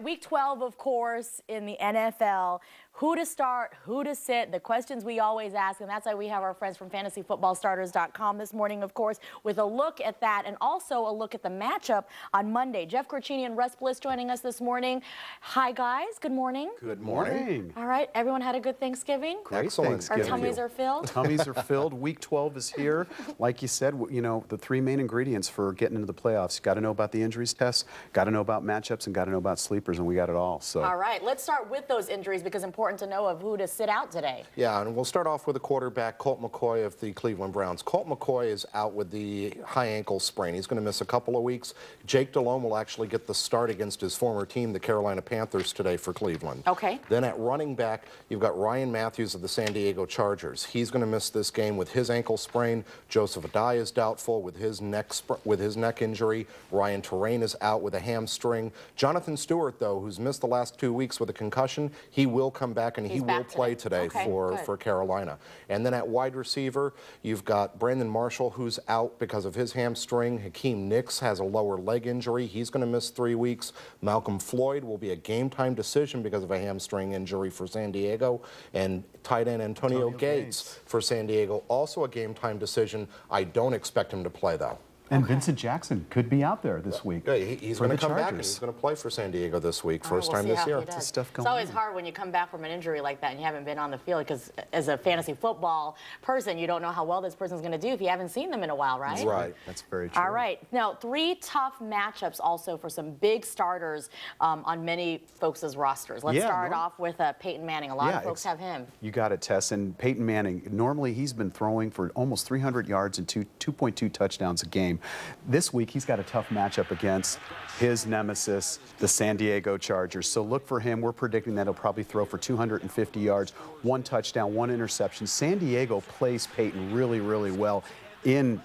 right, week 12, of course, in the NFL. Who to start, who to sit, the questions we always ask, and that's why we have our friends from fantasyfootballstarters.com this morning, of course, with a look at that and also a look at the matchup on Monday. Jeff Corchini and Russ Bliss joining us this morning. Hi, guys. Good morning. Good morning. All right, everyone had a good Thanksgiving? Great Thanksgiving. Our tummies are filled? Tummies are filled. Week 12 is here. Like you said, you know, the three main ingredients for getting into the playoffs. Got to know about the injuries test, got to know about matchups, and got to know about sleepers, and we got it all. So. All right, let's start with those injuries because important to know of who to sit out today. Yeah, and we'll start off with the quarterback, Colt McCoy of the Cleveland Browns. Colt McCoy is out with the high ankle sprain. He's going to miss a couple of weeks. Jake Delhomme will actually get the start against his former team, the Carolina Panthers, today for Cleveland. Okay. Then at running back, you've got Ryan Matthews of the San Diego Chargers. He's going to miss this game with his ankle sprain. Joseph Adai is doubtful with his neck injury. Ryan Terrain is out with a hamstring. Jonathan Stewart, though, who's missed the last 2 weeks with a concussion, he will come back and he will play today for Carolina. And then at wide receiver, you've got Brandon Marshall, who's out because of his hamstring. Hakeem Nicks has a lower leg injury. He's going to miss 3 weeks. Malcolm Floyd will be a game-time decision because of a hamstring injury for San Diego. And tight end Antonio Gates for San Diego, also a game-time decision. I don't expect him to play, though. And Vincent Jackson could be out there this week. Yeah, he's going to come back and he's going to play for San Diego this week, first time this year. It's always hard when you come back from an injury like that and you haven't been on the field because as a fantasy football person, you don't know how well this person's going to do if you haven't seen them in a while, right? Right. That's very true. All right. Now, 3 tough matchups also for some big starters on many folks' rosters. Let's start off with Peyton Manning. A lot of folks have him. You got it, Tess. And Peyton Manning, normally he's been throwing for almost 300 yards and 2.2 touchdowns a game. This week, he's got a tough matchup against his nemesis, the San Diego Chargers. So look for him. We're predicting that he'll probably throw for 250 yards, 1 touchdown, 1 interception. San Diego plays Peyton really, really well in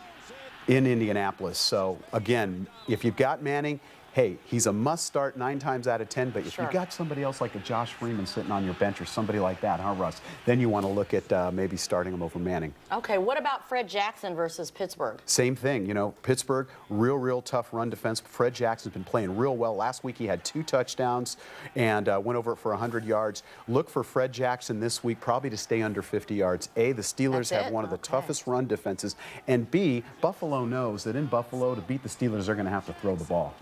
Indianapolis. So again, if you've got Manning, hey, he's a must start 9 times out of 10, but if you've got somebody else like a Josh Freeman sitting on your bench or somebody like that, huh, Russ? Then you want to look at maybe starting him over Manning. Okay, what about Fred Jackson versus Pittsburgh? Same thing, you know, Pittsburgh, real tough run defense. Fred Jackson's been playing real well. Last week he had 2 touchdowns and went over it for 100 yards. Look for Fred Jackson this week probably to stay under 50 yards. A, the Steelers have one of the toughest run defenses, and B, Buffalo knows that in Buffalo to beat the Steelers they're going to have to throw the ball.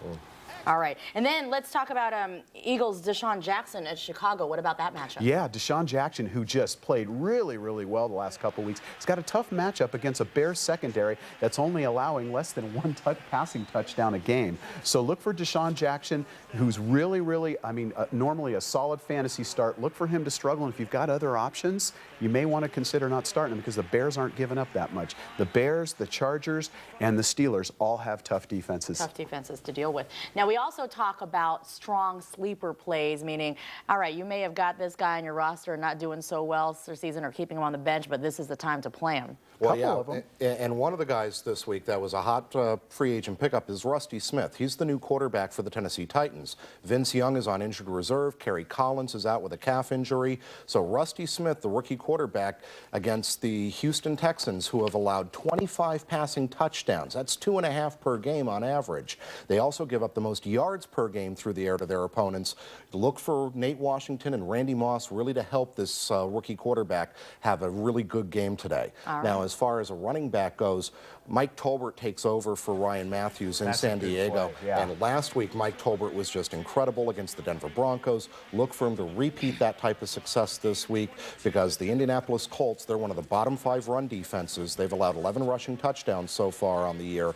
All right. And then let's talk about Eagles' Deshaun Jackson at Chicago. What about that matchup? Yeah, Deshaun Jackson, who just played really well the last couple of weeks, has got a tough matchup against a Bears secondary that's only allowing less than 1 passing touchdown a game. So look for Deshaun Jackson, who's really, I mean, normally a solid fantasy start. Look for him to struggle, and if you've got other options, you may want to consider not starting him because the Bears aren't giving up that much. The Bears, the Chargers, and the Steelers all have tough defenses. Tough defenses to deal with. Now, we also talk about strong sleeper plays, meaning, all right, you may have got this guy on your roster not doing so well this season or keeping him on the bench, but this is the time to play him. Well, yeah, and one of the guys this week that was a hot free agent pickup is Rusty Smith. He's the new quarterback for the Tennessee Titans. Vince Young is on injured reserve. Kerry Collins is out with a calf injury. So Rusty Smith, the rookie quarterback, against the Houston Texans, who have allowed 25 passing touchdowns. That's 2.5 per game on average. They also give up the most yards per game through the air to their opponents. Look for Nate Washington and Randy Moss really to help this rookie quarterback have a really good game today. Now, as far as a running back goes, Mike Tolbert takes over for Ryan Matthews in San Diego. And last week, Mike Tolbert was just incredible against the Denver Broncos. Look for him to repeat that type of success this week because the Indianapolis Colts, they're one of the bottom 5 run defenses. They've allowed 11 rushing touchdowns so far on the year.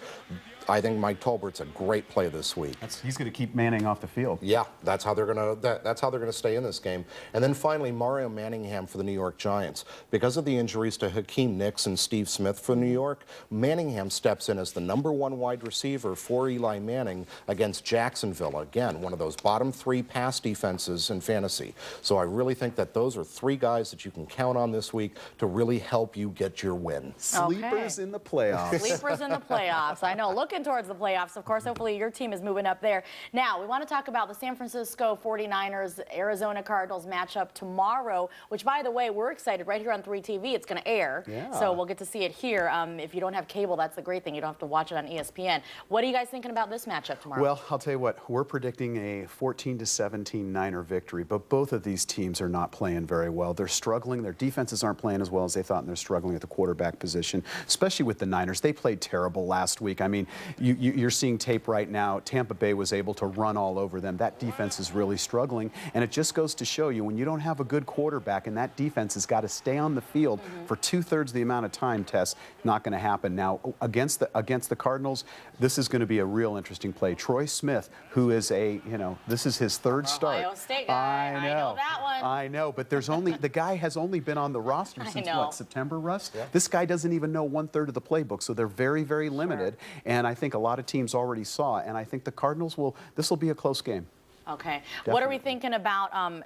I think Mike Tolbert's a great play this week. He's going to keep Manning off the field. Yeah, that's how they're going to. That's how they're going to stay in this game. And then finally, Mario Manningham for the New York Giants. Because of the injuries to Hakeem Nicks and Steve Smith for New York, Manningham steps in as the #1 wide receiver for Eli Manning against Jacksonville. Again, one of those bottom 3 pass defenses in fantasy. So I really think that those are 3 guys that you can count on this week to really help you get your win. Sleepers in the playoffs. Sleepers in the playoffs. I know. Look at working towards the playoffs, of course. Hopefully your team is moving up there. Now, we want to talk about the San Francisco 49ers, Arizona Cardinals matchup tomorrow, which, by the way, we're excited right here on 3TV. It's going to air, so we'll get to see it here. If you don't have cable, that's the great thing. You don't have to watch it on ESPN. What are you guys thinking about this matchup tomorrow? Well, I'll tell you what, we're predicting a 14-17 Niner victory, but both of these teams are not playing very well. They're struggling. Their defenses aren't playing as well as they thought, and they're struggling at the quarterback position, especially with the Niners. They played terrible last week. I mean, you're seeing tape right now. Tampa Bay was able to run all over them. That defense is really struggling, and it just goes to show you when you don't have a good quarterback and that defense has got to stay on the field for 2/3 the amount of time, Tess, not going to happen. Now, against the Cardinals, this is going to be a real interesting play. Troy Smith, who is this is his third start. Ohio State guy. I know that one. I know, but the guy has only been on the roster since what, September, Russ? Yeah. This guy doesn't even know 1/3 of the playbook, so they're very, very limited. And I think a lot of teams already saw it, and I think the Cardinals this will be a close game. Okay. Definitely. What are we thinking about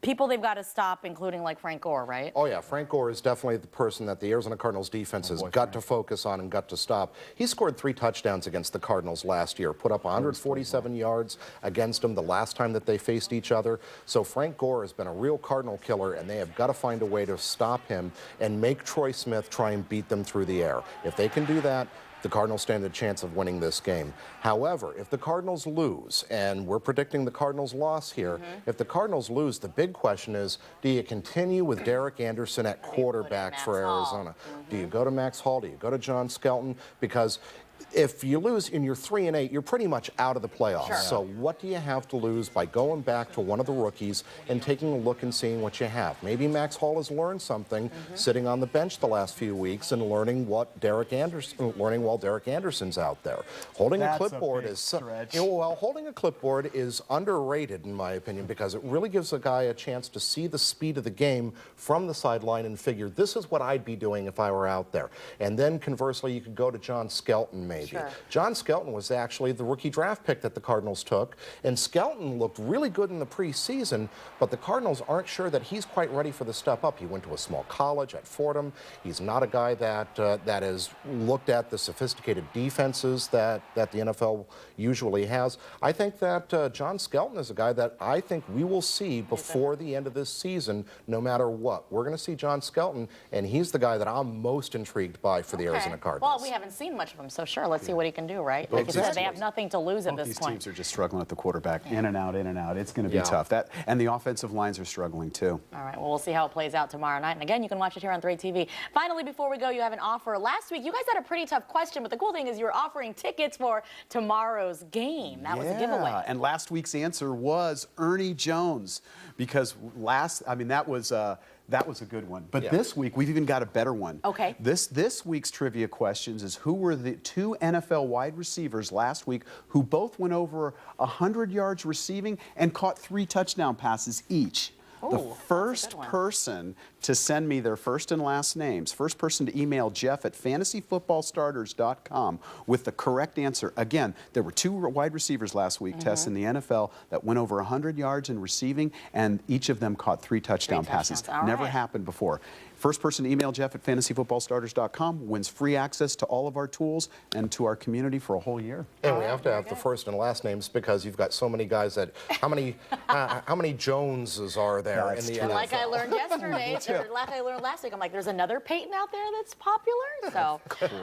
people they've got to stop, including like Frank Gore, right? Oh, yeah. Frank Gore is definitely the person that the Arizona Cardinals defense has got to focus on and got to stop. He scored 3 touchdowns against the Cardinals last year, put up 147 yards against them the last time that they faced each other. So Frank Gore has been a real Cardinal killer, and they have got to find a way to stop him and make Troy Smith try and beat them through the air. If they can do that, the Cardinals stand a chance of winning this game. However, if the Cardinals lose, and we're predicting the Cardinals' loss here, if the Cardinals lose, the big question is, do you continue with Derek Anderson at quarterback for Arizona? Do you go to Max Hall? Do you go to John Skelton? Because if you lose and you're 3-8, you're pretty much out of the playoffs. Sure. So what do you have to lose by going back to one of the rookies and taking a look and seeing what you have? Maybe Max Hall has learned something sitting on the bench the last few weeks and learning while Derek Anderson's out there. Holding a clipboard holding a clipboard is underrated in my opinion, because it really gives a guy a chance to see the speed of the game from the sideline and figure, this is what I'd be doing if I were out there. And then conversely, you could go to John Skelton maybe. Sure. John Skelton was actually the rookie draft pick that the Cardinals took, and Skelton looked really good in the preseason, but the Cardinals aren't sure that he's quite ready for the step up. He went to a small college at Fordham. He's not a guy that has looked at the sophisticated defenses that the NFL usually has. I think that John Skelton is a guy that I think we will see before the end of this season, no matter what. We're going to see John Skelton, and he's the guy that I'm most intrigued by for the Arizona Cardinals. Well, we haven't seen much of him, so sure, let's see what he can do, right? Like you said, they have nothing to lose at this These point. teams are just struggling at the quarterback, in and out, in and out. It's going to be tough. And the offensive lines are struggling too. All right, well, we'll see how it plays out tomorrow night. And again, you can watch it here on 3TV. Finally, before we go, you have an offer. Last week, you guys had a pretty tough question, but the cool thing is you're offering tickets for tomorrow's game. That was a giveaway. And last week's answer was Ernie Jones, because that was a good one. But this week, we've even got a better one. Okay. This week's trivia questions is, who were the 2 NFL wide receivers last week who both went over 100 yards receiving and caught 3 touchdown passes each? The first person to send me their first and last names, first person to email Jeff at fantasyfootballstarters.com with the correct answer. Again, there were 2 wide receivers last week, Tess, in the NFL that went over 100 yards in receiving, and each of them caught 3 touchdown passes. Never happened before. First person to email Jeff at fantasyfootballstarters.com wins free access to all of our tools and to our community for a whole year. And we have to have the first and last names, because you've got so many guys that, how many Joneses are there in the NFL? Like I learned yesterday, or like I learned last week, I'm like, there's another Peyton out there that's popular? So,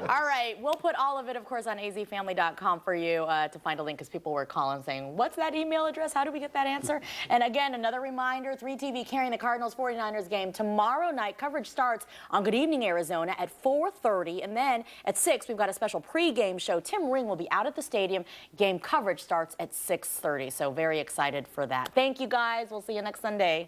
all right, we'll put all of it, of course, on azfamily.com for you to find a link, because people were calling saying, what's that email address? How do we get that answer? And again, another reminder, 3TV carrying the Cardinals 49ers game tomorrow night. Coverage starts on Good Evening Arizona at 4:30, and then at 6 we've got a special pregame show. Tim Ring will be out at the stadium. Game coverage starts at 6:30, so very excited for that. Thank you guys. We'll see you next Sunday.